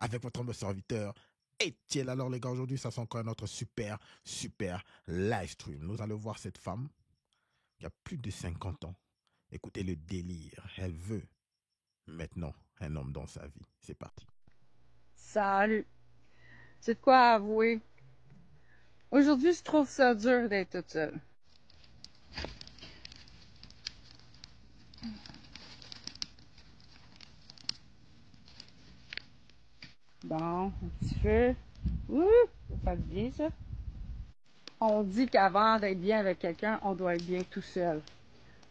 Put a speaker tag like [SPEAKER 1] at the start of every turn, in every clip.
[SPEAKER 1] avec votre humble serviteur Etienne. Alors les gars, aujourd'hui, ça sent encore notre super live stream. Nous allons voir cette femme qui a plus de 50 ans. Écoutez le délire. Elle veut maintenant un homme dans sa vie. C'est parti.
[SPEAKER 2] Salut. C'est de quoi avouer. Aujourd'hui, je trouve ça dur d'être toute seule. Bon, un petit feu. Ouh, ça fait bien ça. On dit qu'avant d'être bien avec quelqu'un, on doit être bien tout seul.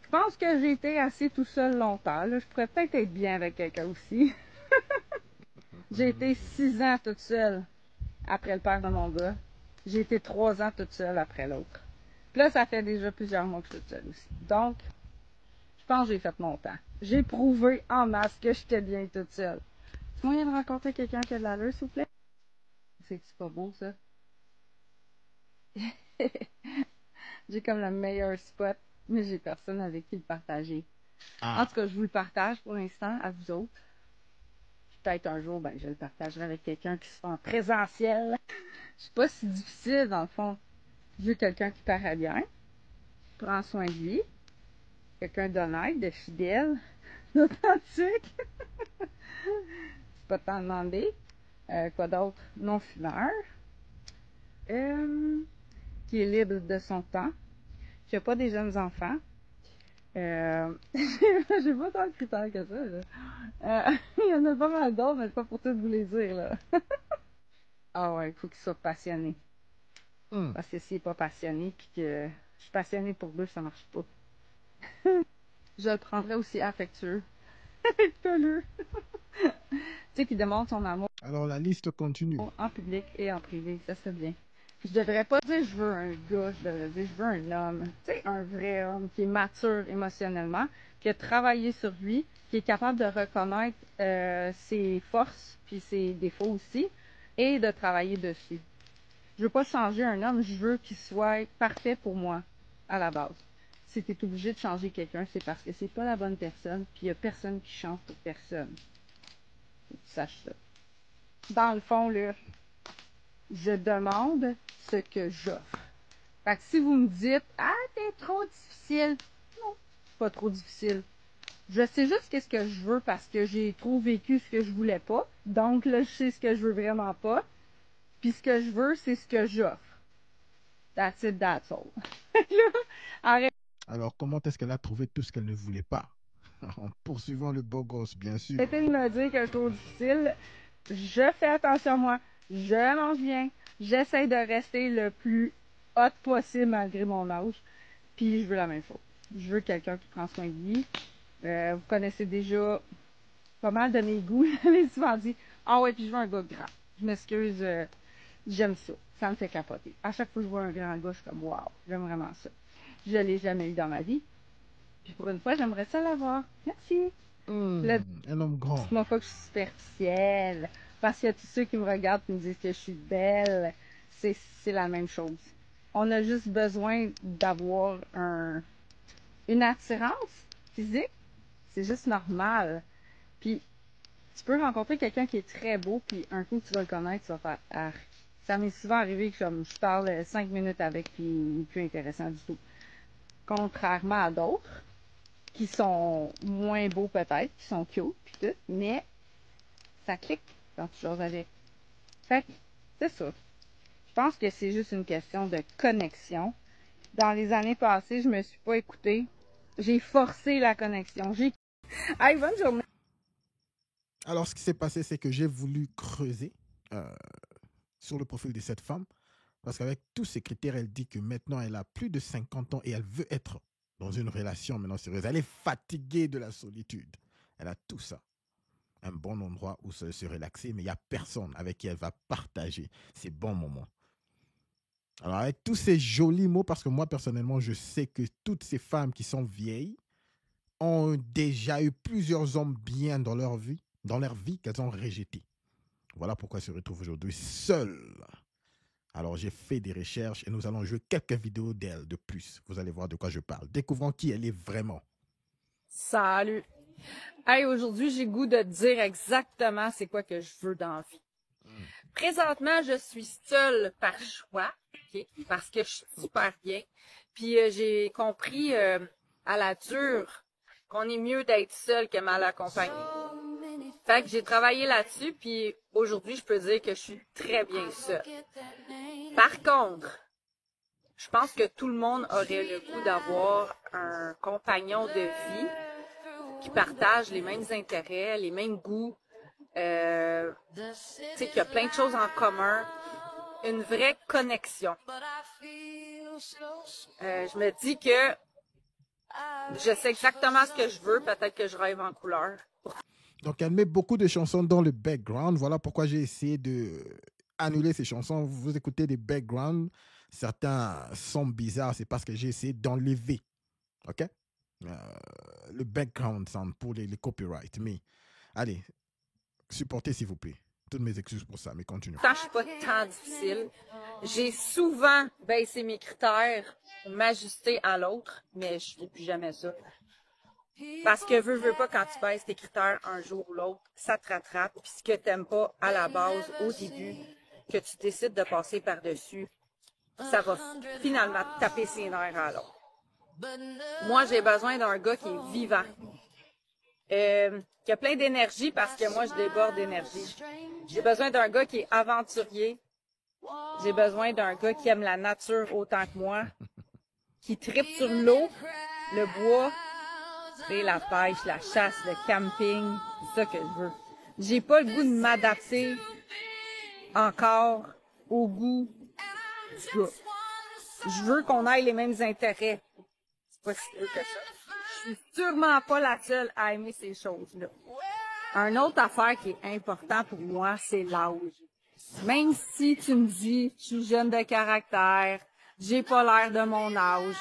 [SPEAKER 2] Je pense que j'ai été assez tout seul longtemps. Là. Je pourrais peut-être être bien avec quelqu'un aussi. J'ai été 6 ans toute seule après le père de mon gars. J'ai été 3 ans toute seule après l'autre. Puis là, ça fait déjà plusieurs mois que je suis toute seule aussi. Donc, je pense que j'ai fait mon temps. J'ai prouvé en masse que j'étais bien toute seule. Tu moyen de rencontrer quelqu'un qui a de l'allure, s'il vous plaît? C'est que c'est pas beau, ça? J'ai comme le meilleur spot, mais j'ai personne avec qui le partager. En tout cas, je vous le partage pour l'instant, à vous autres. Peut-être un jour, je le partagerai avec quelqu'un qui se fait en présentiel. C'est pas si difficile, dans le fond. Je veux quelqu'un qui paraît bien, prend soin de lui, quelqu'un d'honnête, de fidèle, d'authentique. C'est pas tant demandé. Quoi d'autre? Non-fumeur. Qui est libre de son temps. Qui a pas des jeunes enfants. J'ai pas tant de critères que ça, là. Il y en a pas mal d'autres, mais c'est pas pour tout vous les dire, là. Ah ouais, il faut qu'il soit passionné. Parce que s'il est pas passionné, puis que je suis passionnée pour deux, ça marche pas. Je le prendrais aussi affectueux. Peleux. Tu sais, qui demande son amour.
[SPEAKER 1] Alors la liste continue.
[SPEAKER 2] En public et en privé, ça c'est bien. Je devrais pas dire je veux un gars, je devrais dire je veux un homme. Tu sais, un vrai homme qui est mature émotionnellement, qui a travaillé sur lui, qui est capable de reconnaître ses forces puis ses défauts aussi, et de travailler dessus. Je veux pas changer un homme, je veux qu'il soit parfait pour moi, à la base. Si tu es obligé de changer quelqu'un, c'est parce que c'est pas la bonne personne, puis il y a personne qui change pour personne. Faut que tu saches ça. Dans le fond, là, je demande ce que j'offre. Fait que si vous me dites « Ah, t'es trop difficile », non, pas trop difficile. Je sais juste qu'est-ce que je veux parce que j'ai trop vécu ce que je voulais pas. Donc là, je sais ce que je veux vraiment pas. Puis ce que je veux, c'est ce que j'offre. That's it, that's all. Arrête.
[SPEAKER 1] Alors comment est-ce qu'elle a trouvé tout ce qu'elle ne voulait pas? En poursuivant le beau gosse, bien sûr.
[SPEAKER 2] Arrêtez de me dire que c'est trop difficile. Je fais attention à moi. Je mange bien. J'essaie de rester le plus hot possible malgré mon âge. Puis je veux la même chose. Je veux quelqu'un qui prend soin de lui. Vous connaissez déjà pas mal de mes goûts. J'avais souvent dit ah ouais, puis je veux un gars grand. Je m'excuse, j'aime ça. Ça me fait capoter. À chaque fois que je vois un grand gars, je suis comme waouh, j'aime vraiment ça. Je l'ai jamais eu dans ma vie. Puis pour une fois, j'aimerais ça l'avoir. Merci.
[SPEAKER 1] Un homme grand.
[SPEAKER 2] Dites-moi pas que je suis superficielle. Parce qu'il y a tous ceux qui me regardent et me disent que je suis belle. C'est la même chose. On a juste besoin d'avoir une attirance physique. C'est juste normal. Puis, tu peux rencontrer quelqu'un qui est très beau, puis un coup, tu vas le connaître, tu vas faire ah. Ça m'est souvent arrivé que je parle 5 minutes avec, puis il n'est plus intéressant du tout. Contrairement à d'autres, qui sont moins beaux peut-être, qui sont cute, puis tout, mais ça clique quand tu choses avec. Fait que, c'est ça. Je pense que c'est juste une question de connexion. Dans les années passées, je me suis pas écoutée. J'ai forcé la connexion. Hey, bonne journée!
[SPEAKER 1] Alors, ce qui s'est passé, c'est que j'ai voulu creuser sur le profil de cette femme, parce qu'avec tous ces critères, elle dit que maintenant, elle a plus de 50 ans et elle veut être dans une relation maintenant sérieuse. Elle est fatiguée de la solitude. Elle a tout ça. Un bon endroit où se relaxer, mais il n'y a personne avec qui elle va partager ces bons moments. Alors, avec tous ces jolis mots, parce que moi, personnellement, je sais que toutes ces femmes qui sont vieilles ont déjà eu plusieurs hommes bien dans leur vie qu'elles ont rejetés. Voilà pourquoi elles se retrouvent aujourd'hui seules. Alors, j'ai fait des recherches et nous allons jouer quelques vidéos d'elle de plus. Vous allez voir de quoi je parle. Découvrons qui elle est vraiment.
[SPEAKER 2] Salut! Hey, aujourd'hui, j'ai le goût de te dire exactement c'est quoi que je veux dans la vie. Présentement, je suis seule par choix, ok, parce que je suis super bien. Puis j'ai compris à la dure qu'on est mieux d'être seul que mal accompagné. Fait que j'ai travaillé là-dessus, puis aujourd'hui, je peux dire que je suis très bien seule. Par contre, je pense que tout le monde aurait le goût d'avoir un compagnon de vie qui partage les mêmes intérêts, les mêmes goûts, tu sais, qu'il y a plein de choses en commun, une vraie connexion. Je me dis que je sais exactement ce que je veux, peut-être que je rêve en couleur.
[SPEAKER 1] Donc, elle met beaucoup de chansons dans le background. Voilà pourquoi j'ai essayé de annuler ces chansons. Vous écoutez des backgrounds. Certains sont bizarres. C'est parce que j'ai essayé d'enlever. OK? Le background sound pour les copyrights. Mais, allez, supportez s'il vous plaît. Toutes mes excuses pour ça, mais continuons.
[SPEAKER 2] Quand je suis pas tant difficile, j'ai souvent baissé mes critères pour m'ajuster à l'autre, mais je fais plus jamais ça. Parce que veux pas, quand tu baisses tes critères un jour ou l'autre, ça te rattrape. Puis ce que t'aimes pas à la base, au début, que tu décides de passer par-dessus, ça va finalement te taper ses nerfs à l'autre. Moi, j'ai besoin d'un gars qui est vivant, qui a plein d'énergie parce que moi, je déborde d'énergie. J'ai besoin d'un gars qui est aventurier. J'ai besoin d'un gars qui aime la nature autant que moi, qui tripe sur l'eau, le bois, la pêche, la chasse, le camping, c'est ça que je veux. J'ai pas le goût de m'adapter encore au goût du gars. Je veux qu'on ait les mêmes intérêts. C'est pas si peu que ça. Je suis sûrement pas la seule à aimer ces choses-là. Un autre affaire qui est important pour moi, c'est l'âge. Même si tu me dis, je suis jeune de caractère, j'ai pas l'air de mon âge,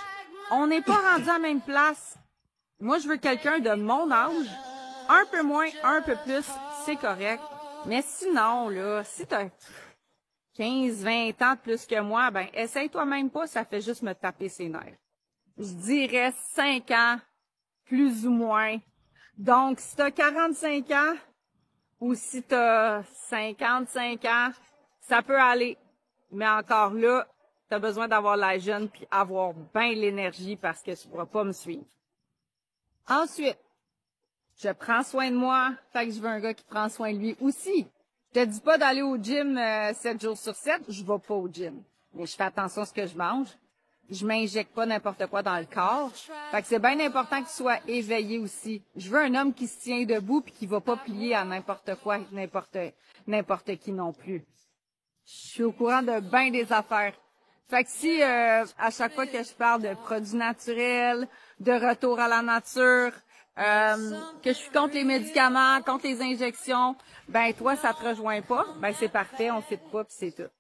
[SPEAKER 2] on n'est pas rendu à la même place. Moi, je veux quelqu'un de mon âge. Un peu moins, un peu plus, c'est correct. Mais sinon, là, si t'as 15, 20 ans de plus que moi, ben, essaye-toi même pas, ça fait juste me taper ses nerfs. Je dirais 5 ans, plus ou moins. Donc, si t'as 45 ans, ou si t'as 55 ans, ça peut aller. Mais encore là, t'as besoin d'avoir la jeune puis avoir bien l'énergie parce que tu pourras pas me suivre. Ensuite, je prends soin de moi, fait que je veux un gars qui prend soin de lui aussi. Je te dis pas d'aller au gym 7 jours sur 7, je vais pas au gym. Mais je fais attention à ce que je mange. Je m'injecte pas n'importe quoi dans le corps. Fait que c'est bien important qu'il soit éveillé aussi. Je veux un homme qui se tient debout puis qui va pas plier à n'importe quoi, n'importe qui non plus. Je suis au courant de bien des affaires. Fait que si à chaque fois que je parle de produits naturels, de retour à la nature, que je suis contre les médicaments, contre les injections, ben toi ça te rejoint pas, ben c'est parfait, on fit pas puis c'est tout.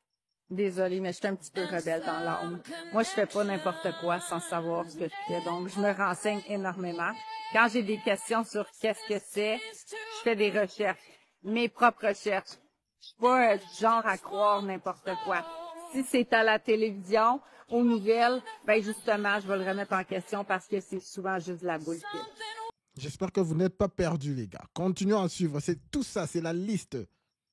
[SPEAKER 2] Désolée, mais je suis un petit peu rebelle dans l'âme. Moi, je fais pas n'importe quoi sans savoir ce que je fais, donc je me renseigne énormément. Quand j'ai des questions sur qu'est-ce que c'est, je fais des recherches, mes propres recherches. Je suis pas du genre à croire n'importe quoi. Si c'est à la télévision, aux nouvelles, ben justement, je vais le remettre en question parce que c'est souvent juste de la bullshit.
[SPEAKER 1] J'espère que vous n'êtes pas perdus, les gars. Continuons à suivre. C'est tout ça, c'est la liste.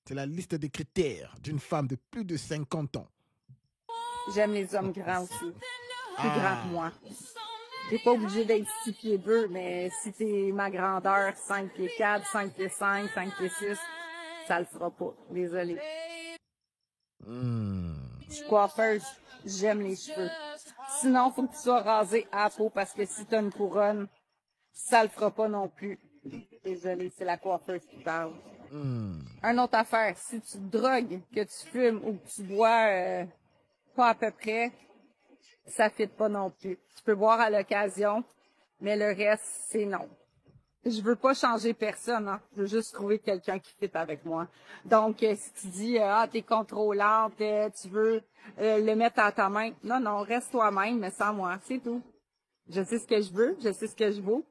[SPEAKER 1] C'est la liste des critères d'une femme de plus de 50 ans.
[SPEAKER 2] J'aime les hommes grands aussi. Plus grands que moi. T'es pas obligé d'être 6 pieds 2, mais si t'es ma grandeur, 5 pieds 4, 5 pieds 5, 5 pieds 6, ça le fera pas. Désolée. Je suis coiffeuse. J'aime les cheveux. Sinon, faut que tu sois rasé à la peau parce que si t'as une couronne, ça le fera pas non plus. Désolée, c'est la coiffeuse qui parle. Une autre affaire, si tu te drogues, que tu fumes ou que tu bois pas à peu près, ça fit pas non plus. Tu peux boire à l'occasion, mais le reste, c'est non. Je veux pas changer personne, hein. Je veux juste trouver quelqu'un qui fit avec moi. Donc, si tu dis, t'es contrôlante, tu veux le mettre à ta main, non, reste toi-même, mais sans moi, c'est tout. Je sais ce que je veux, je sais ce que je vaux,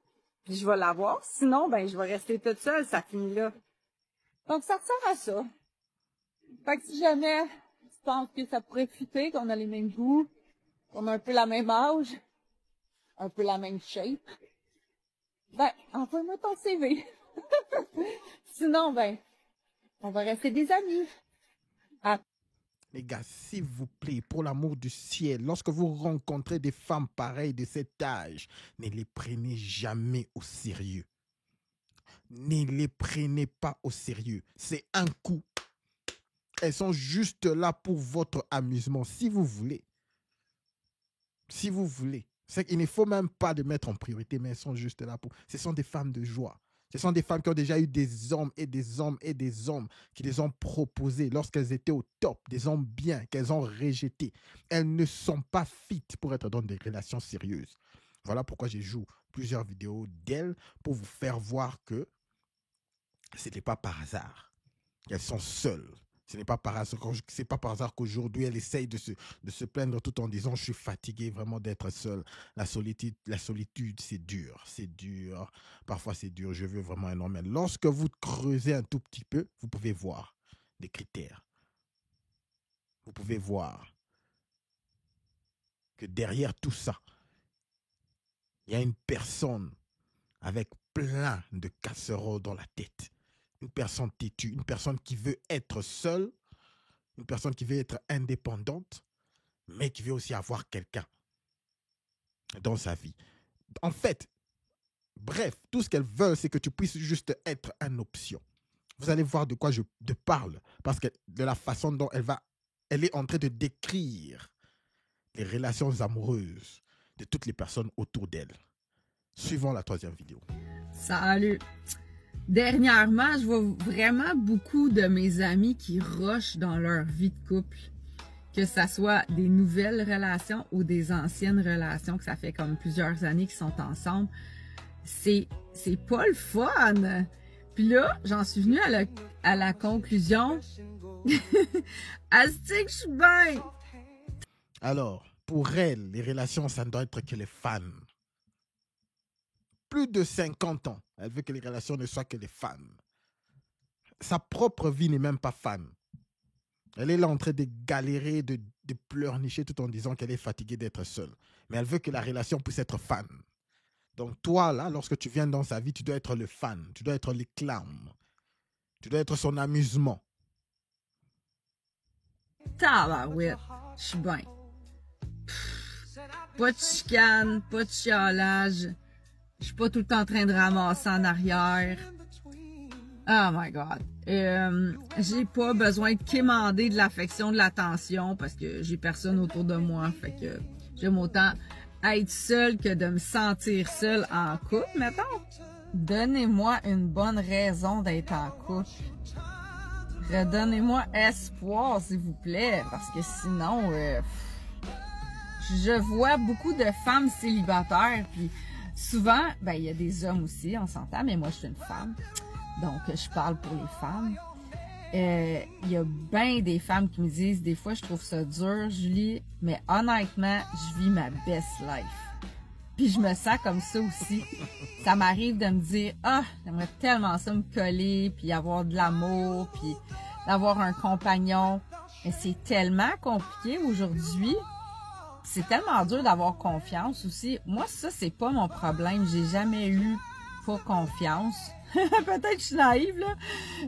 [SPEAKER 2] puis je vais l'avoir. Sinon, ben, je vais rester toute seule, ça finit là. Donc, ça ressemble à ça. Fait que si jamais tu penses que ça pourrait fitter, qu'on a les mêmes goûts, qu'on a un peu la même âge, un peu la même shape, Ben, envoie-moi ton CV. Sinon, ben, on va rester des amis. Ah,
[SPEAKER 1] Les gars, s'il vous plaît, pour l'amour du ciel, lorsque vous rencontrez des femmes pareilles de cet âge, ne les prenez jamais au sérieux. Ne les prenez pas au sérieux. C'est un coup. Elles sont juste là pour votre amusement, si vous voulez. Si vous voulez. C'est qu'il ne faut même pas les mettre en priorité, mais elles sont juste là pour... Ce sont des femmes de joie. Ce sont des femmes qui ont déjà eu des hommes et des hommes et des hommes qui les ont proposés lorsqu'elles étaient au top, des hommes bien, qu'elles ont rejetés. Elles ne sont pas fit pour être dans des relations sérieuses. Voilà pourquoi je joue plusieurs vidéos d'elles pour vous faire voir que ce n'est pas par hasard. Elles sont seules. Ce n'est pas par hasard, c'est pas par hasard qu'aujourd'hui elle essaye de se plaindre tout en disant je suis fatiguée vraiment d'être seule. La solitude, c'est dur, c'est dur. Parfois c'est dur, je veux vraiment un homme. Mais lorsque vous creusez un tout petit peu, vous pouvez voir des critères. Vous pouvez voir que derrière tout ça, il y a une personne avec plein de casseroles dans la tête. Une personne têtue, une personne qui veut être seule, une personne qui veut être indépendante, mais qui veut aussi avoir quelqu'un dans sa vie. En fait, bref, tout ce qu'elles veulent, c'est que tu puisses juste être une option. Vous allez voir de quoi je te parle, parce que de la façon dont elle est en train de décrire les relations amoureuses de toutes les personnes autour d'elle. Suivons la troisième vidéo.
[SPEAKER 3] Salut! Dernièrement, je vois vraiment beaucoup de mes amis qui rushent dans leur vie de couple. Que ça soit des nouvelles relations ou des anciennes relations, que ça fait comme plusieurs années qu'ils sont ensemble. C'est pas le fun! Puis là, j'en suis venue à la conclusion. Asti que je suis bien!
[SPEAKER 1] Alors, pour elle, les relations, ça ne doit être que les fans. Plus de 50 ans, elle veut que les relations ne soient que les fans. Sa propre vie n'est même pas fan. Elle est là en train de galérer, de pleurnicher tout en disant qu'elle est fatiguée d'être seule. Mais elle veut que la relation puisse être fan. Donc toi, là, lorsque tu viens dans sa vie, tu dois être le fan. Tu dois être le clown. Tu dois être son amusement.
[SPEAKER 3] Tabarouette, je suis bien. Pas de chicane, pas de chialage. Je suis pas tout le temps en train de ramasser en arrière. Oh my God. J'ai pas besoin de quémander de l'affection, de l'attention parce que j'ai personne autour de moi. Fait que j'aime autant être seule que de me sentir seule en couple, mettons. Donnez-moi une bonne raison d'être en couple. Redonnez-moi espoir, s'il vous plaît, parce que sinon, je vois beaucoup de femmes célibataires, puis souvent, ben il y a des hommes aussi, on s'entend, mais moi je suis une femme, donc je parle pour les femmes. Il y a bien des femmes qui me disent, des fois je trouve ça dur, Julie, mais honnêtement, je vis ma best life. Puis je me sens comme ça aussi. Ça m'arrive de me dire, j'aimerais tellement ça me coller, puis avoir de l'amour, puis d'avoir un compagnon. Mais c'est tellement compliqué aujourd'hui. C'est tellement dur d'avoir confiance aussi. Moi, ça, c'est pas mon problème. J'ai jamais eu pas confiance. Peut-être que je suis naïve, là.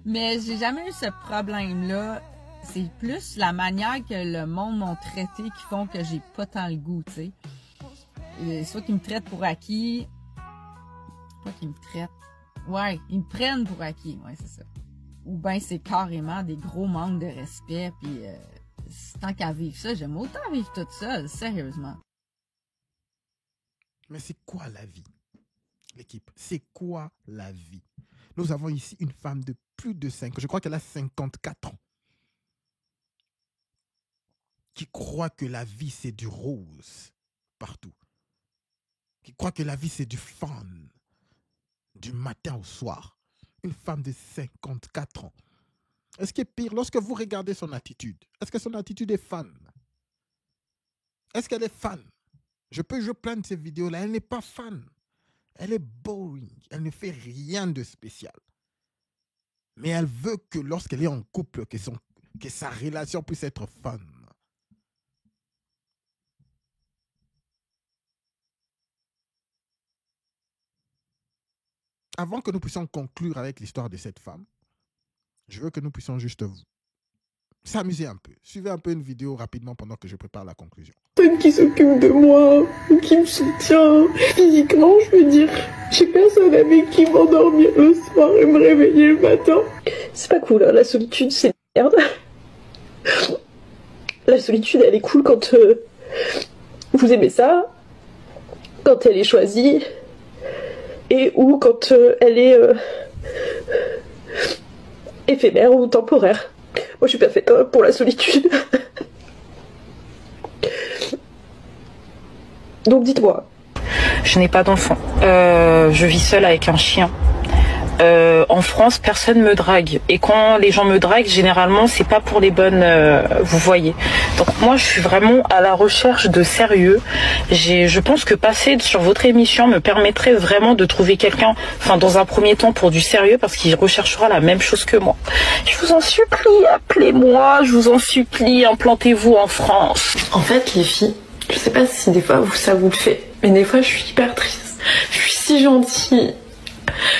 [SPEAKER 3] Mais j'ai jamais eu ce problème-là. C'est plus la manière que le monde m'a traité qui font que j'ai pas tant le goût, tu sais. Soit qu'ils me traitent pour acquis. Pas qu'ils me traitent. Ouais, ils me prennent pour acquis. Ouais, c'est ça. Ou bien c'est carrément des gros manques de respect. Puis tant qu'à vivre ça, j'aime autant vivre toute seule, sérieusement.
[SPEAKER 1] Mais c'est quoi la vie, l'équipe? C'est quoi la vie? Nous avons ici une femme de plus de 5 ans. Je crois qu'elle a 54 ans. Qui croit que la vie, c'est du rose partout. Qui croit que la vie, c'est du fun. Du matin au soir. Une femme de 54 ans. Est-ce qu'il est pire lorsque vous regardez son attitude? Est-ce que son attitude est fun? Est-ce qu'elle est fan? Je plein de ces vidéos-là. Elle n'est pas fan. Elle est boring. Elle ne fait rien de spécial. Mais elle veut que lorsqu'elle est en couple, que sa relation puisse être fun. Avant que nous puissions conclure avec l'histoire de cette femme, je veux que nous puissions juste s'amuser un peu. Suivez un peu une vidéo rapidement pendant que je prépare la conclusion.
[SPEAKER 4] Personne qui s'occupe de moi ou qui me soutient physiquement, je veux dire. J'ai personne avec qui m'endormir le soir et me réveiller le matin. C'est pas cool, hein, la solitude, c'est merde. La solitude, elle est cool quand vous aimez ça, quand elle est choisie, et ou quand elle est éphémère ou temporaire. Moi, je suis pas faite pour la solitude. Donc, dites-moi.
[SPEAKER 5] Je n'ai pas d'enfant. Je vis seule avec un chien. En France, personne me drague. Et quand les gens me draguent, généralement, c'est pas pour les bonnes, vous voyez. Donc moi, je suis vraiment à la recherche de sérieux. Je pense que passer sur votre émission me permettrait vraiment de trouver quelqu'un, enfin, dans un premier temps, pour du sérieux, parce qu'il recherchera la même chose que moi. Je vous en supplie, appelez-moi. Je vous en supplie, implantez-vous en France.
[SPEAKER 4] En fait, les filles, je sais pas si des fois ça vous le fait, mais des fois, je suis hyper triste. Je suis si gentille.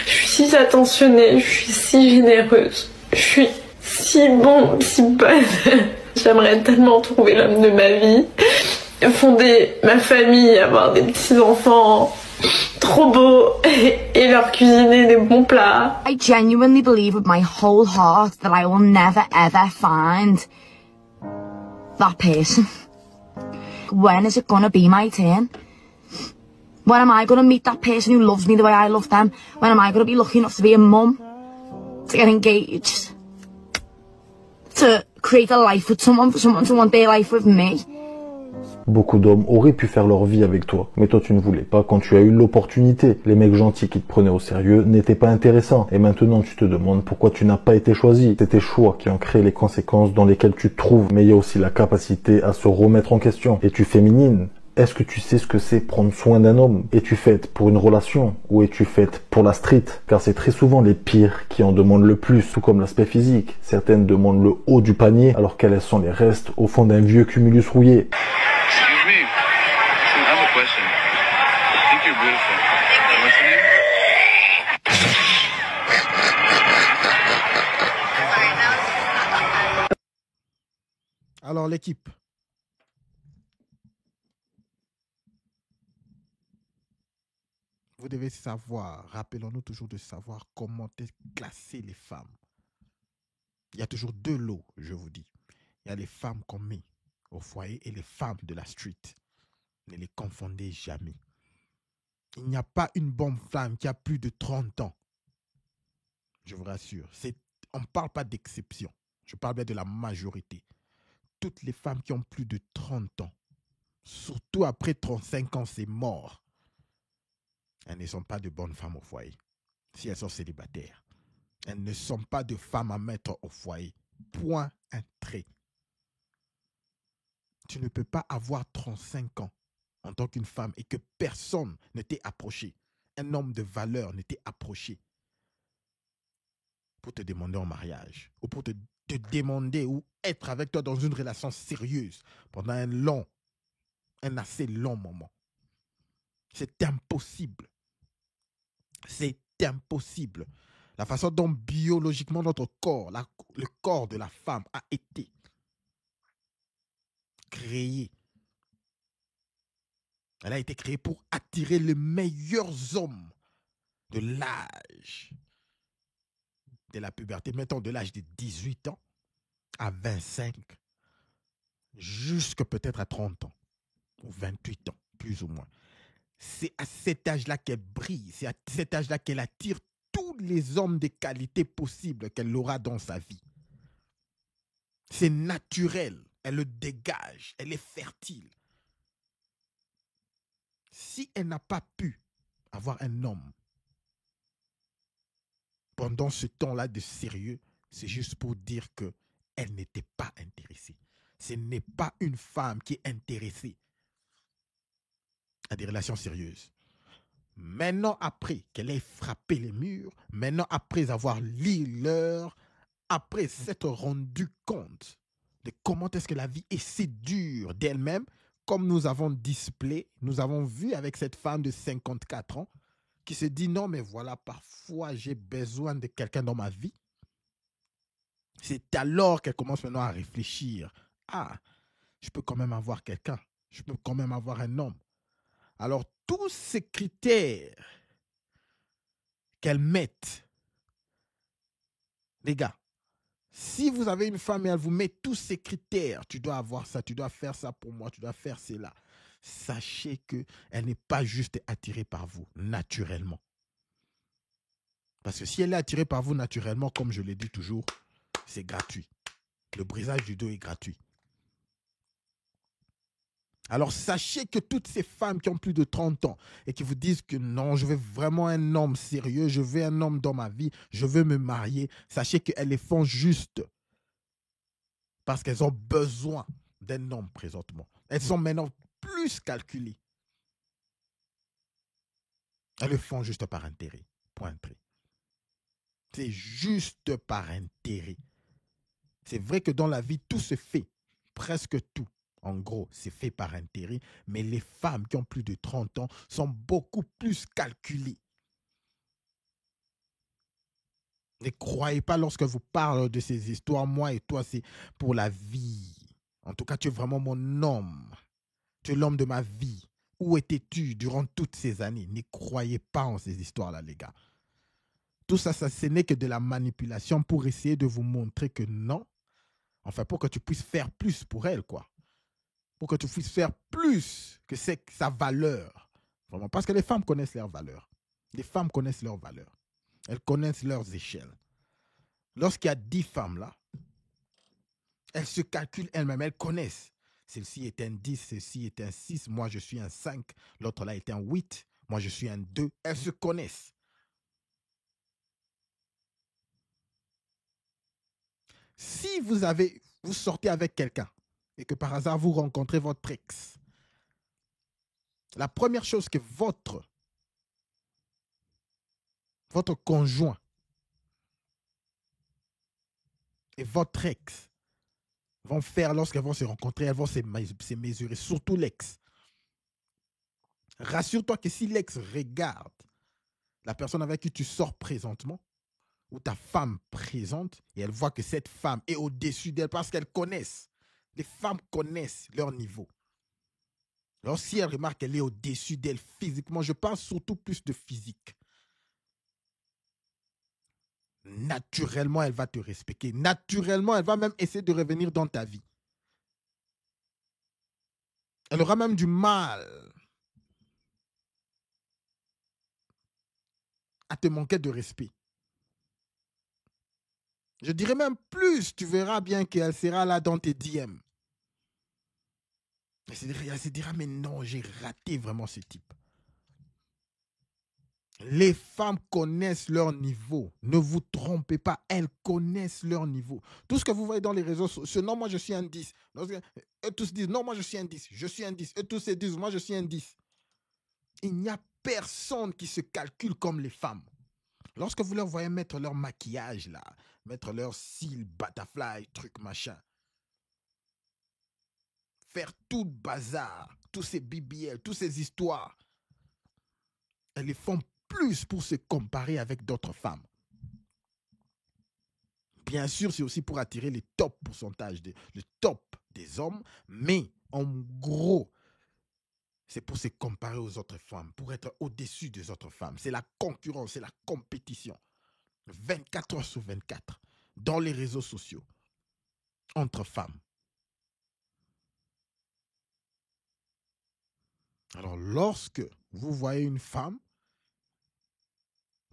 [SPEAKER 4] Je suis si attentionnée, je suis si généreuse, je suis si bon, si bonne. J'aimerais tellement trouver l'homme de ma vie, fonder ma famille, avoir des petits-enfants trop beaux et leur cuisiner des bons plats.
[SPEAKER 6] I genuinely believe with my whole heart that I will never ever find that person. When is it gonna be my turn? When am I going to meet that person who loves me the way I love them? When am I going to be lucky enough to be a mum? To get engaged? To create a life with someone, for someone to want their life with me?
[SPEAKER 7] Beaucoup d'hommes auraient pu faire leur vie avec toi, mais toi tu ne voulais pas quand tu as eu l'opportunité. Les mecs gentils qui te prenaient au sérieux n'étaient pas intéressants. Et maintenant tu te demandes pourquoi tu n'as pas été choisi. C'est tes choix qui ont créé les conséquences dans lesquelles tu te trouves. Mais il y a aussi la capacité à se remettre en question. Es-tu féminine? Est-ce que tu sais ce que c'est prendre soin d'un homme? Es-tu faite pour une relation ou es-tu faite pour la street? Car c'est très souvent les pires qui en demandent le plus, tout comme l'aspect physique. Certaines demandent le haut du panier alors qu'elles sont les restes au fond d'un vieux cumulus rouillé.
[SPEAKER 8] Excuse me. I have a question. I think you're beautiful. What's your name?
[SPEAKER 1] Alors l'équipe. Vous devez savoir, rappelons-nous toujours de savoir comment classer les femmes. Il y a toujours deux lots, je vous dis. Il y a les femmes qu'on met au foyer et les femmes de la street. Ne les confondez jamais. Il n'y a pas une bonne femme qui a plus de 30 ans. Je vous rassure. On ne parle pas d'exception. Je parle bien de la majorité. Toutes les femmes qui ont plus de 30 ans, surtout après 35 ans, c'est mort. Elles ne sont pas de bonnes femmes au foyer. Si elles sont célibataires. Elles ne sont pas de femmes à mettre au foyer. Point, un trait. Tu ne peux pas avoir 35 ans en tant qu'une femme et que personne ne t'ait approché. Un homme de valeur ne t'ait approché pour te demander en mariage ou pour te demander ou être avec toi dans une relation sérieuse pendant un assez long moment. C'est impossible. C'est impossible. La façon dont biologiquement notre corps, le corps de la femme a été créé. Elle a été créée pour attirer les meilleurs hommes de l'âge de la puberté, mettons de l'âge de 18 ans à 25, jusque peut-être à 30 ans, ou 28 ans, plus ou moins. C'est à cet âge-là qu'elle brille, c'est à cet âge-là qu'elle attire tous les hommes de qualité possible qu'elle aura dans sa vie. C'est naturel, elle le dégage, elle est fertile. Si elle n'a pas pu avoir un homme pendant ce temps-là de sérieux, c'est juste pour dire qu'elle n'était pas intéressée. Ce n'est pas une femme qui est intéressée à des relations sérieuses. Maintenant, après qu'elle ait frappé les murs, maintenant, après avoir lu l'heure, après s'être rendu compte de comment est-ce que la vie est si dure d'elle-même, comme nous avons display, nous avons vu avec cette femme de 54 ans, qui se dit non, mais voilà, parfois j'ai besoin de quelqu'un dans ma vie, c'est alors qu'elle commence maintenant à réfléchir. Ah, je peux quand même avoir quelqu'un. Je peux quand même avoir un homme. Alors, tous ces critères qu'elle met, les gars, si vous avez une femme et elle vous met tous ces critères, tu dois avoir ça, tu dois faire ça pour moi, tu dois faire cela, sachez qu'elle n'est pas juste attirée par vous, naturellement. Parce que si elle est attirée par vous naturellement, comme je l'ai dit toujours, c'est gratuit. Le brisage du dos est gratuit. Alors sachez que toutes ces femmes qui ont plus de 30 ans et qui vous disent que non, je veux vraiment un homme sérieux, je veux un homme dans ma vie, je veux me marier, sachez qu'elles les font juste parce qu'elles ont besoin d'un homme présentement. Elles sont maintenant plus calculées. Elles le font juste par intérêt. Point très. C'est juste par intérêt. C'est vrai que dans la vie, tout se fait. Presque tout. En gros, c'est fait par intérêt. Mais les femmes qui ont plus de 30 ans sont beaucoup plus calculées. Ne croyez pas lorsque vous parlez de ces histoires, moi et toi, c'est pour la vie. En tout cas, tu es vraiment mon homme. Tu es l'homme de ma vie. Où étais-tu durant toutes ces années? Ne croyez pas en ces histoires-là, les gars. Tout ça, ce n'est que de la manipulation pour essayer de vous montrer que non. Enfin, pour que tu puisses faire plus pour elle, quoi. Pour que tu puisses faire plus que c'est sa valeur. Vraiment. Parce que les femmes connaissent leur valeur. Les femmes connaissent leur valeur. Elles connaissent leurs échelles. Lorsqu'il y a 10 femmes là, elles se calculent elles-mêmes, elles connaissent. Celle-ci est un 10, celle-ci est un 6, moi je suis un 5, l'autre là est un 8, moi je suis un 2. Elles se connaissent. Si vous sortez avec quelqu'un et que par hasard vous rencontrez votre ex, la première chose que votre conjoint et votre ex vont faire lorsqu'elles vont se rencontrer, elles vont se mesurer, surtout l'ex. Rassure-toi que si l'ex regarde la personne avec qui tu sors présentement, ou ta femme présente, et elle voit que cette femme est au-dessus d'elle parce qu'elles connaissent. Les femmes connaissent leur niveau. Alors si elle remarque qu'elle est au-dessus d'elle physiquement, je parle surtout plus de physique. Naturellement, elle va te respecter. Naturellement, elle va même essayer de revenir dans ta vie. Elle aura même du mal à te manquer de respect. Je dirais même plus, tu verras bien qu'elle sera là dans tes DM. Elle se dira, mais non, j'ai raté vraiment ce type. Les femmes connaissent leur niveau. Ne vous trompez pas, elles connaissent leur niveau. Tout ce que vous voyez dans les réseaux sociaux, non, moi je suis un 10. Eux tous disent, non, moi je suis un 10. Je suis un 10. Eux tous se disent, moi je suis un 10. Il n'y a personne qui se calcule comme les femmes. Lorsque vous leur voyez mettre leur maquillage là, mettre leur cils, butterfly, truc machin, faire tout le bazar, tous ces BBL, toutes ces histoires, elles les font plus pour se comparer avec d'autres femmes. Bien sûr, c'est aussi pour attirer les top pourcentages, le top des hommes, mais en gros, c'est pour se comparer aux autres femmes, pour être au-dessus des autres femmes. C'est la concurrence, c'est la compétition. 24 heures sur 24, dans les réseaux sociaux, entre femmes. Alors, lorsque vous voyez une femme,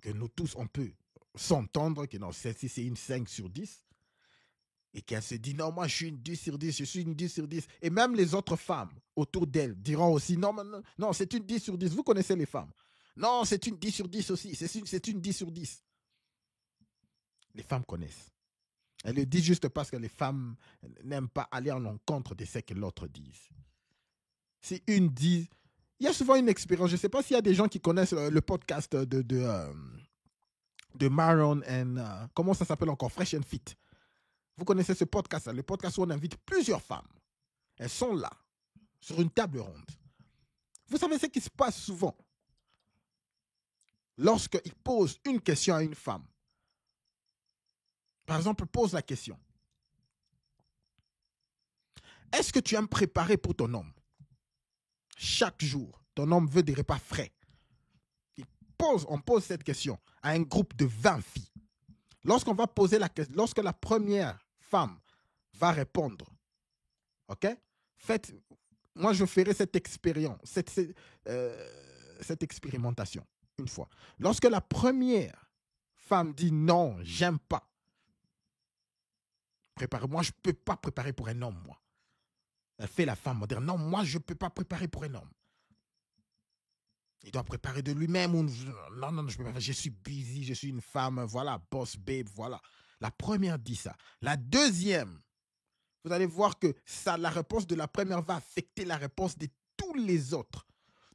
[SPEAKER 1] que nous tous, on peut s'entendre que non, celle-ci, c'est une 5 sur 10, et qu'elle se dit, non, moi, je suis une 10 sur 10, je suis une 10 sur 10. Et même les autres femmes autour d'elle diront aussi, non, non, c'est une 10 sur 10. Vous connaissez les femmes. Non, c'est une 10 sur 10 aussi. C'est une 10 sur 10. Les femmes connaissent. Elles le disent juste parce que les femmes n'aiment pas aller en encontre de ce que l'autre dit. Si une dit... Il y a souvent une expérience. Je ne sais pas s'il y a des gens qui connaissent le podcast de Maron and... comment ça s'appelle encore? Fresh and Fit. Vous connaissez ce podcast-là, le podcast où on invite plusieurs femmes. Elles sont là, sur une table ronde. Vous savez ce qui se passe souvent. lorsqu'il pose une question à une femme, par exemple, pose la question. Est-ce que tu aimes préparer pour ton homme? Chaque jour, ton homme veut des repas frais. On pose cette question à un groupe de 20 filles. Lorsqu'on va poser la question, lorsque la première femme va répondre, ok? Moi je ferai cette expérience, cette expérimentation une fois. Lorsque la première femme dit non, j'aime pas préparer, moi je peux pas préparer pour un homme, moi. Elle fait la femme moderne. Non, moi je peux pas préparer pour un homme. Il doit préparer de lui-même. Non, je peux pas. Je suis busy, je suis une femme, voilà, boss babe, voilà. La première dit ça. La deuxième, vous allez voir que la réponse de la première va affecter la réponse de tous les autres.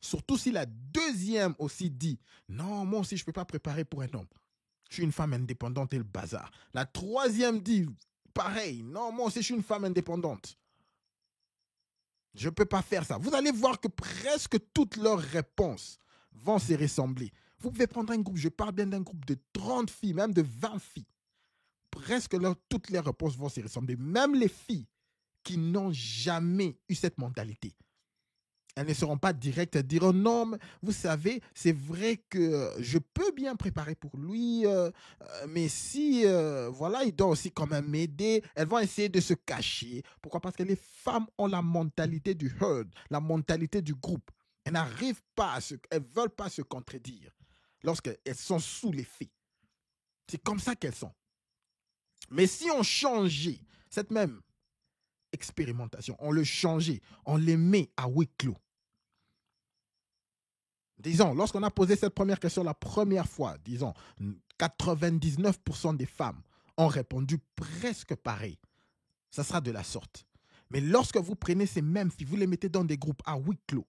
[SPEAKER 1] Surtout si la deuxième aussi dit, non, moi aussi je peux pas préparer pour un homme. Je suis une femme indépendante et le bazar. La troisième dit, pareil, non, moi aussi je suis une femme indépendante. Je ne peux pas faire ça. Vous allez voir que presque toutes leurs réponses vont se ressembler. Vous pouvez prendre un groupe, je parle bien d'un groupe de 30 filles, même de 20 filles. Presque toutes les réponses vont se ressembler. Même les filles qui n'ont jamais eu cette mentalité. Elles ne seront pas directes, elles diront non, mais vous savez, c'est vrai que je peux bien préparer pour lui, mais si, voilà, il doit aussi quand même m'aider. Elles vont essayer de se cacher. Pourquoi? Parce que les femmes ont la mentalité du herd, la mentalité du groupe. Elles n'arrivent pas elles ne veulent pas se contredire lorsqu'elles sont sous l'effet. C'est comme ça qu'elles sont. Mais si on changeait cette même expérimentation, on le changeait, on les met à huis clos. Disons, lorsqu'on a posé cette première question la première fois, disons, 99% des femmes ont répondu presque pareil. Ça sera de la sorte. Mais lorsque vous prenez ces mêmes filles, vous les mettez dans des groupes à huis clos.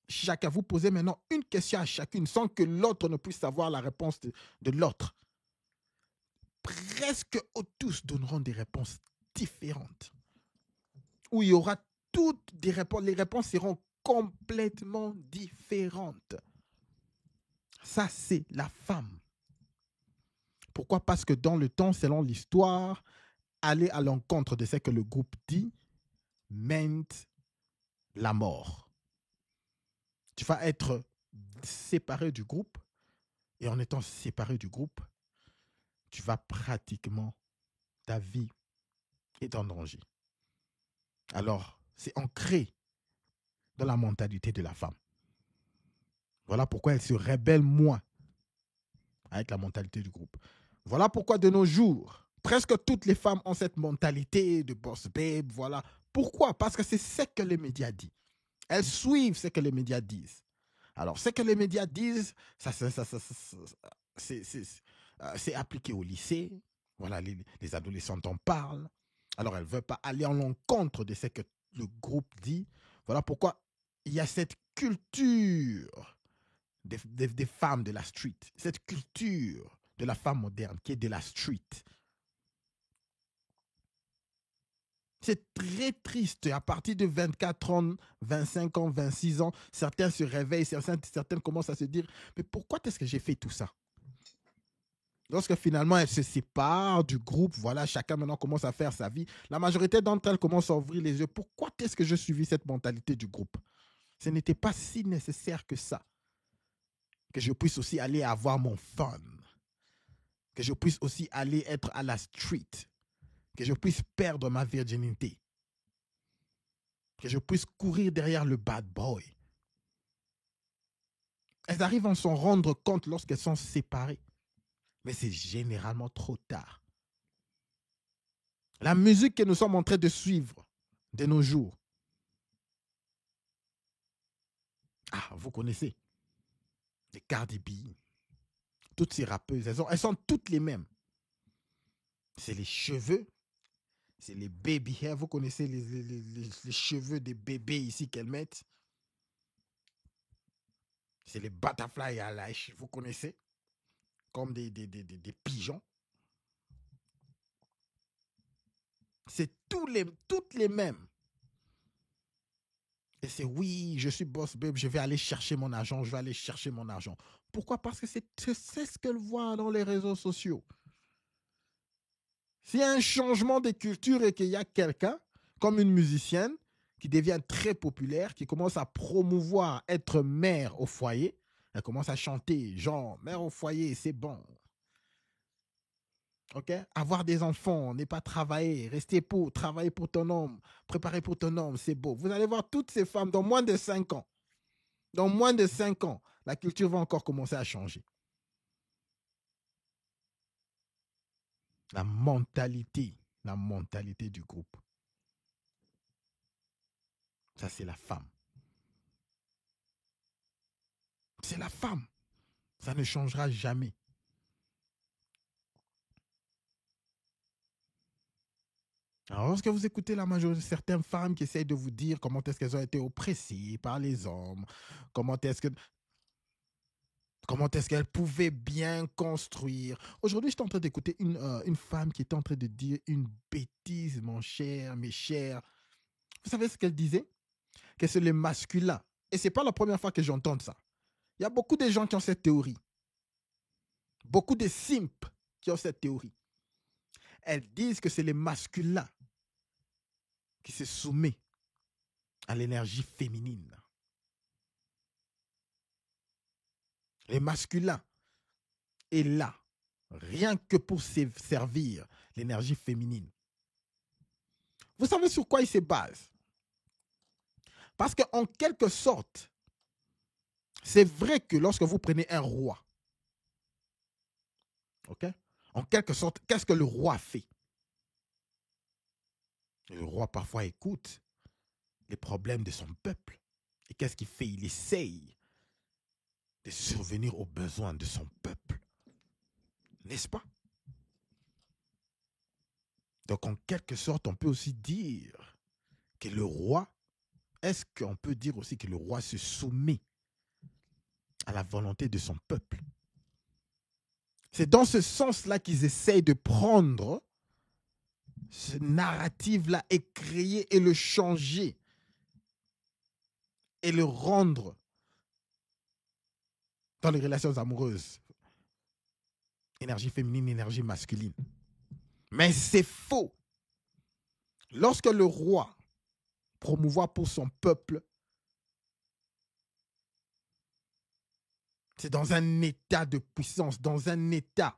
[SPEAKER 1] Chacun, vous posez maintenant une question à chacune sans que l'autre ne puisse savoir la réponse de l'autre. Presque tous donneront des réponses différentes. Où il y aura toutes des réponses. Les réponses seront complètement différentes. Ça, c'est la femme. Pourquoi? Parce que dans le temps, selon l'histoire, aller à l'encontre de ce que le groupe dit mène la mort. Tu vas être séparé du groupe et en étant séparé du groupe, tu vas pratiquement, ta vie est en danger. Alors, c'est ancré dans la mentalité de la femme. Voilà pourquoi elle se rébelle moins avec la mentalité du groupe. Voilà pourquoi de nos jours, presque toutes les femmes ont cette mentalité de boss babe, voilà. Pourquoi? Parce que c'est ce que les médias disent. Elles suivent ce que les médias disent. Alors, ce que les médias disent, c'est appliqué au lycée. Voilà, les adolescentes en parlent. Alors, elles ne veulent pas aller en l'encontre de ce que le groupe dit. Voilà pourquoi il y a cette culture des femmes de la street. Cette culture de la femme moderne qui est de la street. C'est très triste. À partir de 24 ans, 25 ans, 26 ans, certains se réveillent, certaines commencent à se dire « Mais pourquoi est-ce que j'ai fait tout ça ?» Lorsque finalement elles se séparent du groupe, voilà, chacun maintenant commence à faire sa vie. La majorité d'entre elles commencent à ouvrir les yeux. Pourquoi est-ce que je suivis cette mentalité du groupe? Ce n'était pas si nécessaire que ça. Que je puisse aussi aller avoir mon fun. Que je puisse aussi aller être à la street. Que je puisse perdre ma virginité. Que je puisse courir derrière le bad boy. Elles arrivent à s'en rendre compte lorsqu'elles sont séparées. Mais c'est généralement trop tard. La musique que nous sommes en train de suivre de nos jours. Ah, vous connaissez. Les Cardi B. Toutes ces rappeuses, elles sont toutes les mêmes. C'est les cheveux. C'est les baby hair. Vous connaissez les cheveux des bébés ici qu'elles mettent. C'est les butterfly eyelash. Vous connaissez? Comme des pigeons. C'est toutes les mêmes. Et c'est oui, je suis boss babe, je vais aller chercher mon argent, je vais aller chercher mon argent. Pourquoi? Parce que c'est ce qu'elle voit dans les réseaux sociaux. S'il y a un changement de culture et qu'il y a quelqu'un, comme une musicienne, qui devient très populaire, qui commence à promouvoir être mère au foyer, elle commence à chanter, genre, mère au foyer, c'est bon. Ok? Avoir des enfants, n'est pas travailler, rester pour, travailler pour ton homme, préparer pour ton homme, c'est beau. Vous allez voir toutes ces femmes dans moins de 5 ans. Dans moins de 5 ans, la culture va encore commencer à changer. La mentalité du groupe. Ça, c'est la femme. C'est la femme. Ça ne changera jamais. Alors, lorsque vous écoutez la majorité de certaines femmes qui essayent de vous dire comment est-ce qu'elles ont été oppressées par les hommes, comment est-ce qu'elles pouvaient bien construire. Aujourd'hui, j'étais en train d'écouter une femme qui était en train de dire une bêtise, mon cher, mes chers. Vous savez ce qu'elle disait? Que c'est le masculin. Et ce n'est pas la première fois que j'entends ça. Il y a beaucoup de gens qui ont cette théorie. Beaucoup de simps qui ont cette théorie. Elles disent que c'est le masculin qui se soumet à l'énergie féminine. Le masculin est là, rien que pour servir l'énergie féminine. Vous savez sur quoi il se base? Parce qu'en quelque sorte, c'est vrai que lorsque vous prenez un roi, ok? En quelque sorte, qu'est-ce que le roi fait? Le roi parfois écoute les problèmes de son peuple. Et qu'est-ce qu'il fait? Il essaye de survenir aux besoins de son peuple. N'est-ce pas? Donc, en quelque sorte, on peut aussi dire que le roi, est-ce qu'on peut dire aussi que le roi se soumet à la volonté de son peuple? C'est dans ce sens-là qu'ils essayent de prendre ce narratif-là et créer et le changer et le rendre dans les relations amoureuses. Énergie féminine, énergie masculine. Mais c'est faux. Lorsque le roi promouvoit pour son peuple, c'est dans un état de puissance, dans un état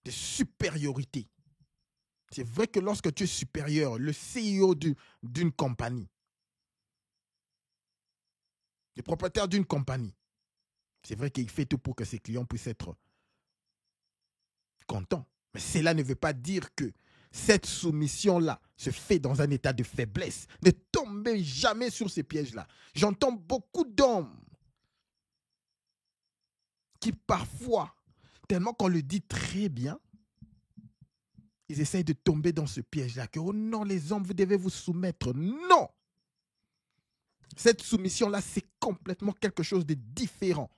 [SPEAKER 1] de supériorité. C'est vrai que lorsque tu es supérieur, le CEO d'une compagnie, le propriétaire d'une compagnie, c'est vrai qu'il fait tout pour que ses clients puissent être contents. Mais cela ne veut pas dire que cette soumission-là se fait dans un état de faiblesse. Ne tombez jamais sur ces pièges-là. J'entends beaucoup d'hommes qui parfois, tellement qu'on le dit très bien, ils essayent de tomber dans ce piège-là. Que, oh non, les hommes, vous devez vous soumettre. Non! Cette soumission-là, c'est complètement quelque chose de différent.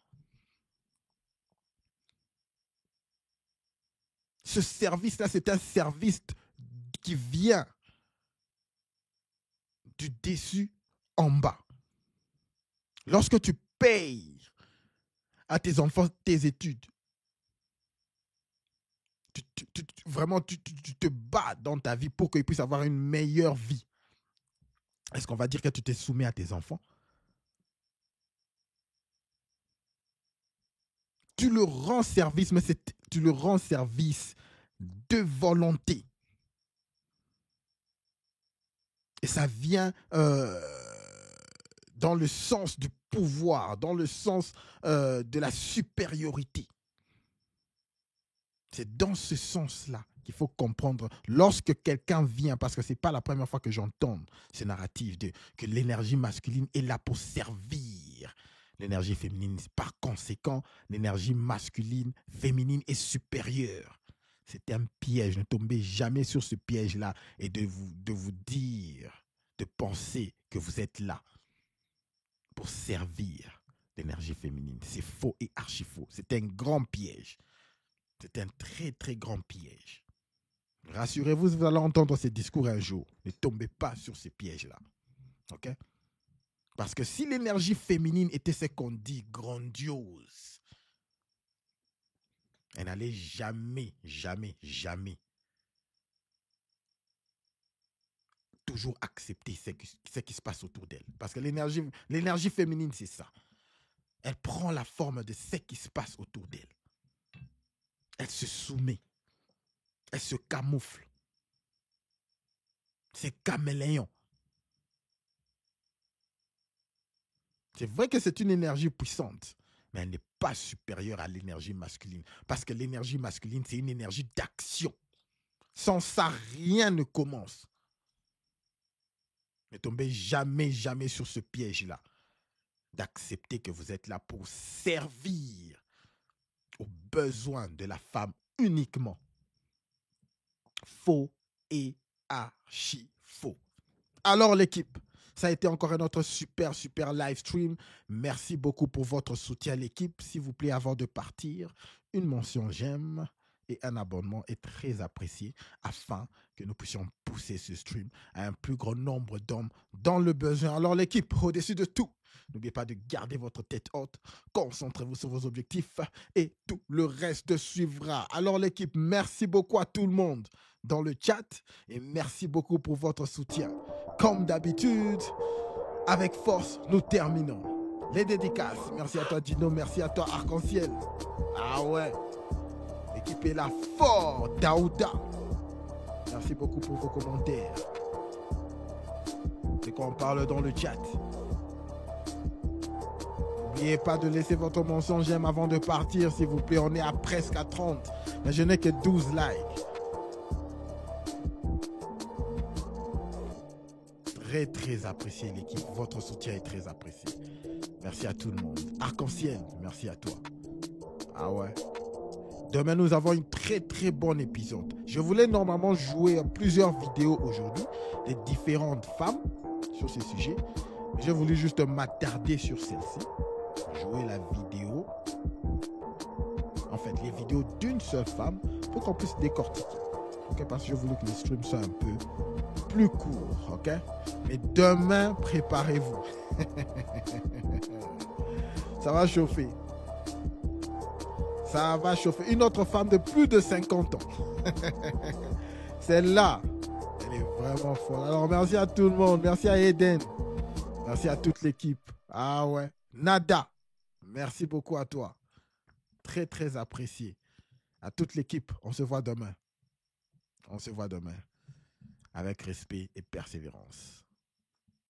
[SPEAKER 1] Ce service-là, c'est un service qui vient du dessus en bas. Lorsque tu payes à tes enfants tes études, vraiment, tu te bats dans ta vie pour qu'ils puissent avoir une meilleure vie. Est-ce qu'on va dire que tu te soumets à tes enfants? Tu le rends service, mais tu le rends service de volonté. Et ça vient dans le sens du pouvoir, dans le sens de la supériorité. C'est dans ce sens-là qu'il faut comprendre lorsque quelqu'un vient, parce que ce n'est pas la première fois que j'entends ce narratif que l'énergie masculine est là pour servir l'énergie féminine. Par conséquent, l'énergie masculine, féminine est supérieure. C'est un piège. Ne tombez jamais sur ce piège-là et de vous dire, de penser que vous êtes là pour servir l'énergie féminine. C'est faux et archi faux. C'est un grand piège. C'est un très, très grand piège. Rassurez-vous, vous allez entendre ces discours un jour. Ne tombez pas sur ces pièges-là. OK? Parce que si l'énergie féminine était ce qu'on dit, grandiose, elle n'allait jamais, jamais, jamais toujours accepter ce qui se passe autour d'elle. Parce que l'énergie féminine, c'est ça. Elle prend la forme de ce qui se passe autour d'elle. Elle se soumet. Elle se camoufle. C'est caméléon. C'est vrai que c'est une énergie puissante, mais elle n'est pas supérieure à l'énergie masculine. Parce que l'énergie masculine, c'est une énergie d'action. Sans ça, rien ne commence. Ne tombez jamais, jamais sur ce piège-là. D'accepter que vous êtes là pour servir aux besoins de la femme uniquement. Faux et archi faux. Alors l'équipe, ça a été encore un autre super live stream. Merci beaucoup pour votre soutien à l'équipe. S'il vous plaît, avant de partir, une mention j'aime et un abonnement est très apprécié afin que nous puissions pousser ce stream à un plus grand nombre d'hommes dans le besoin. Alors l'équipe, au-dessus de tout, n'oubliez pas de garder votre tête haute, concentrez-vous sur vos objectifs et tout le reste suivra. Alors l'équipe, merci beaucoup à tout le monde dans le chat et merci beaucoup pour votre soutien. Comme d'habitude, avec force, nous terminons. Les dédicaces, merci à toi Dino, merci à toi Arc-en-Ciel. Ah ouais, l'équipe est là fort, Daouda. Merci beaucoup pour vos commentaires. C'est qu'on parle dans le chat. N'oubliez pas de laisser votre mention j'aime avant de partir, s'il vous plaît. On est à presque à 30. Mais je n'ai que 12 likes. Très apprécié l'équipe. Votre soutien est très apprécié. Merci à tout le monde. Arc-en-Ciel, merci à toi. Ah ouais. Demain, nous avons une très bon épisode. Je voulais normalement jouer plusieurs vidéos aujourd'hui de différentes femmes sur ces sujets. J'ai voulu juste m'attarder sur celle-ci. Jouer la vidéo. En fait, les vidéos d'une seule femme pour qu'on puisse décortiquer. Okay? Parce que je voulais que les streams soient un peu plus courts. Ok? Mais demain, préparez-vous. Ça va chauffer. Ça va chauffer. Une autre femme de plus de 50 ans. Celle-là, elle est vraiment folle. Alors, merci à tout le monde. Merci à Eden. Merci à toute l'équipe. Ah ouais. Nada. Merci beaucoup à toi. Très apprécié. À toute l'équipe. On se voit demain. On se voit demain. Avec respect et persévérance.